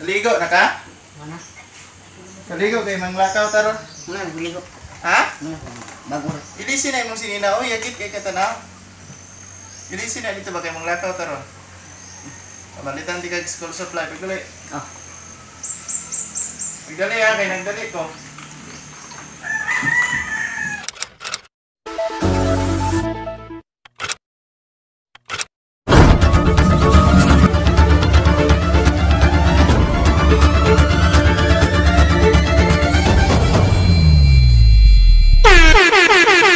Naligo na ka? Mana? Naligo kay manglakaw taron. Mana niligo? Ha? Bago. Ilisin na imong sinina. Uy, yagit kay katanaw. Ilisin na dito ba kay manglakaw taron? Pamalitan di kag school supply. Pagdali. Ah. Pagdali ha, kay nagdali ko.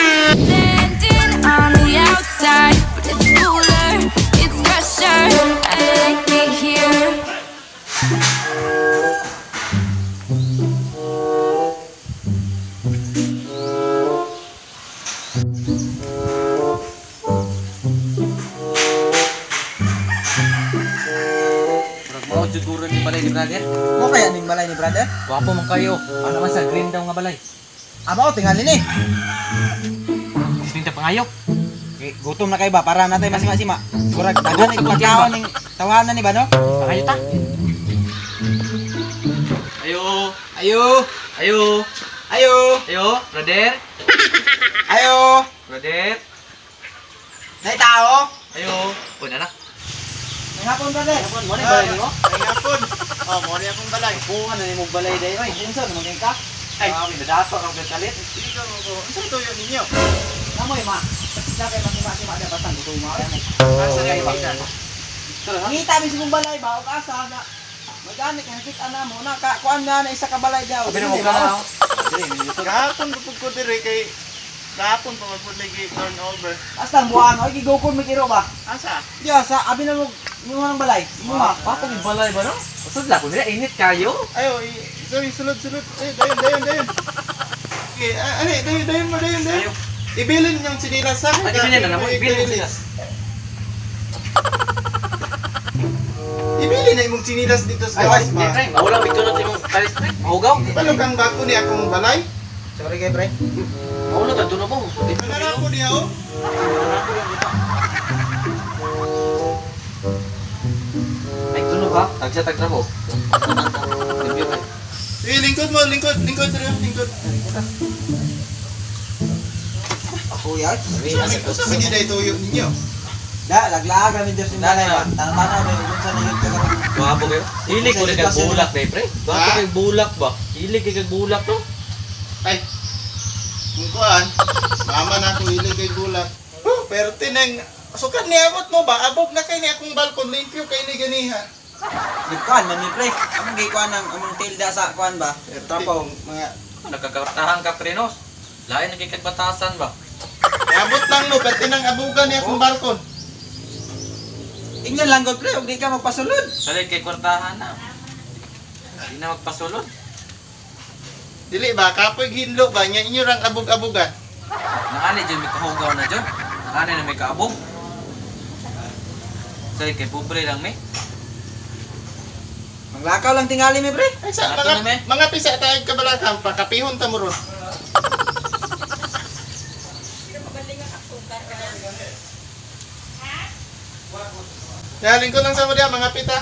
Standing on the outside, but it's cooler, it's fresher. I like it here. Mao siguro ni balay ni brother. Mo kaya ning balay ni brother? Wapo man kayo. Ano man sa green daw nga balay. Aba o tingali ni. Distinta pangayok. Gutom na kayo ba para natay masima-sima. Kurag daghan ning Gutom pagkaon ba? ning tawanan ni ba no? Pangayo ta. Ayo. Ayo. Ayo. Ayo. Ayo, brother. Ayo. Brother. Nay tao. Ayo. Pun anak. May hapon brother. Hapon mo ni Ah, balay mo. Ay hapon. Oh, mo ni akong balay. Kuha na ni mo balay day. Oy, unsa mo kay ka? Ay, nadato ang kalit. Iligo mo ko. Unsa tuyo ninyo? Namoy ma. Sa kay masima-sima da batang gutom mo. Asa kay bidan? Ngita mi sa mong balay ba o asa na. Magani kay higit ana mo na ka kuan nga na isa ka balay daw. Abi mo ka na. Kahapon ko dire kay kahapon pa magpud lagi turnover. Basta buwan oy gigukon mi kiro ba? Asa? Diya sa abi na mo ng balay. Mo ma. Pato ni balay ba no? Usod la ko nila init kayo. Ayo, sorry, sulod. Eh, dayon. Okay, dayon mo. Ayo. Ibilin yung sinilas sa akin. Ay, ibilin na mo, ibilin mo sila. Ibilin na imong sinilas dito sa gawas ba? Maulang bigtunod imong kalis pre. Mahugaw. Palong kang bako ni akong balay. Sorry kay pre. Maulang ba tuno mo? Manala ko niya, oh. Ay tuno ba? Tagsa tagtrabaho. Sige, lingkod mo, lingkod. Ako yan. Sa mga na ituyo ninyo. Da, laglaag kami Diyos yung balay ba? Tanaw na yung sa niyot ka kami. Guwapo kayo. Hilig ko rin kag bulak dai pre. Guwapo kay bulak ba? Hilig kay bulak no? Ay, kung kuhaan, mama na ako ilig kay gulat. Pero tineng, sukat niabot mo ba? Abog na kay ni akong balkon, limpyo kay ni ganiha. Di kuan man ni pre. Among gi kuan ang among tilda sa kuan ba? Trapaw, mga Nagkakatahan ka pre no? Lain nagkikag batasan ba? Abot lang mo, ba't tinang abugan niya akong balkon? Ingnan lang gud pre, ug di ka magpasulod. Salay kay kwartahan na. Hindi na magpasulod. Dili ba, kapoy hinlo ba, niya inyo rang abog-abogan? Nakani dyan may kahugaw na dyan. Nakani na may kaabog. Salay kay pobre lang may. Maglakaw lang tingali mi pre. Ay sa, Ato na, me. mga pisa tayong kabalakang, pakapihon ta mo ron. Yaling ko lang sa mo diya, mga pita.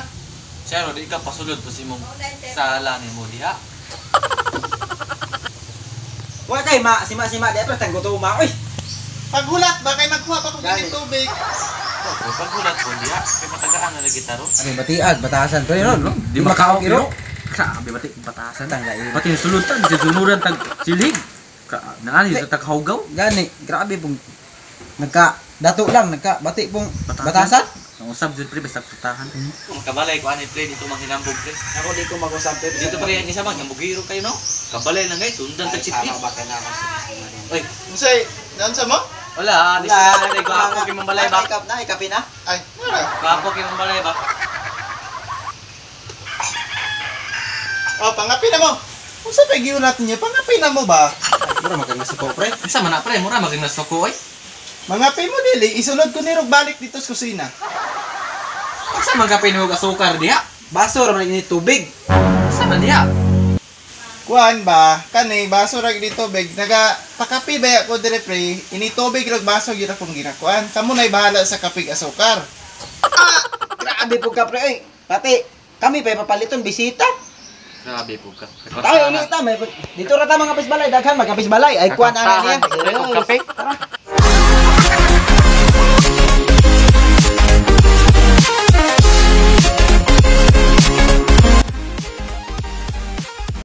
Siya di ka pasulod pa si mong salanin mo diha. Wa kay ma sima-sima di pre tang gutuma. Oy, Paghulat ba, kay magkuha pa kung Gani. ganit tubig. O pagkulat mo diha, kay matagaan na lagi taro. ano batiag batasan pre ron no? Di makaog iro. Grabe bati batasan. Tanglain. Pati sulutan, di sunuran tag silig. Nakani sa taghugaw. Gani, grabe pong nagka dato lang nagka bati pong Batasan? batasan. Ang usab jud pre basta putahan. Kabalay ko ani pre dito manghinambog pre. Ako di ko mag-usap pre. Dito pre ang isa man hambugiro kayo no. Kabalay lang guys, sundan tag sipit. Oy, Unsay, naan sa mo? wala, di sa balay ko ako kay mong balay ba? Ikap na, ikapin na. Ay, nara. Ako kay mong balay ba? Oh, pangapi na mo. Unsa pa giunat niya, pangapi na mo ba? Mura maganda si pre. Isa man na pre, mura maging nasoko oy. Mangapi mo dili, isunod ko nirog balik dito sa kusina. Isa man ka pinuhog asukar diha. Baso ra man ini tubig. Isa man diha. Kuan ba, kani baso ra dito tubig, naga pakapi ba ako dire pre, ini tubig rag baso gyud akong ginakuan. Kamo nay bahala sa kapig asukar. Grabe po ka pre. Oy, pati Kami pa papaliton bisita. Grabe po ka. Tayo ni ta may dito ra ta mga pisbalay daghan magkapis balay ay kuan ana niya. Kape. Tara.